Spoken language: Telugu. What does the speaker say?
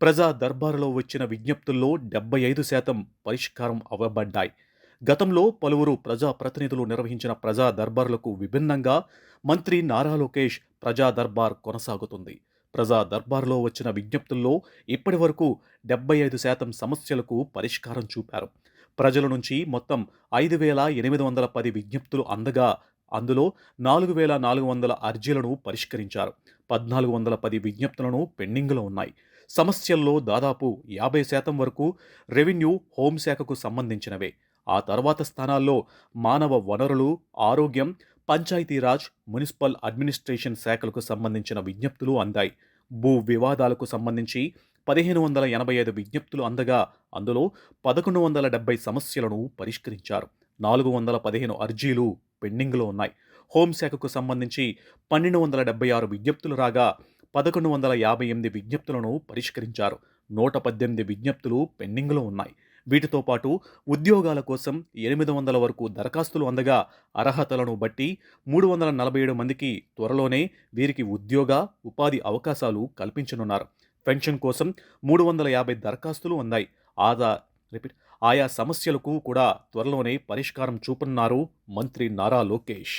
ప్రజా దర్బారులో వచ్చిన విజ్ఞప్తుల్లో 75% పరిష్కారం అవ్వబడ్డాయి. గతంలో పలువురు ప్రజా ప్రతినిధులు నిర్వహించిన ప్రజా దర్బారులకు విభిన్నంగా మంత్రి నారా లోకేష్ ప్రజా దర్బార్ కొనసాగుతుంది. ప్రజా దర్బారులో వచ్చిన విజ్ఞప్తుల్లో ఇప్పటివరకు 75% సమస్యలకు పరిష్కారం చూపారు. ప్రజల నుంచి మొత్తం 5,810 విజ్ఞప్తులు అందగా అందులో 4,400 అర్జీలను పరిష్కరించారు. 1,410 విజ్ఞప్తులను పెండింగ్లో ఉన్నాయి. సమస్యల్లో దాదాపు 50% వరకు రెవెన్యూ, హోంశాఖకు సంబంధించినవే. ఆ తర్వాత స్థానాల్లో మానవ వనరులు, ఆరోగ్యం, పంచాయతీరాజ్, మున్సిపల్ అడ్మినిస్ట్రేషన్ శాఖలకు సంబంధించిన విజ్ఞప్తులు అందాయి. భూ వివాదాలకు సంబంధించి 1,585 విజ్ఞప్తులు అందగా అందులో 1,170 సమస్యలను పరిష్కరించారు. 415 అర్జీలు పెండింగ్లో ఉన్నాయి. హోంశాఖకు సంబంధించి 1,276 విజ్ఞప్తులు రాగా 1,158 విజ్ఞప్తులను పరిష్కరించారు. 118 విజ్ఞప్తులు పెండింగ్లో ఉన్నాయి. వీటితో పాటు ఉద్యోగాల కోసం 800 వరకు దరఖాస్తులు అందగా అర్హతలను బట్టి 347 మందికి త్వరలోనే వీరికి ఉద్యోగ, ఉపాధి అవకాశాలు కల్పించనున్నారు. పెన్షన్ కోసం 350 దరఖాస్తులు అందాయి. ఆదా రిపీట్ ఆయా సమస్యలకు కూడా త్వరలోనే పరిష్కారం చూపనున్నారు మంత్రి నారా లోకేష్.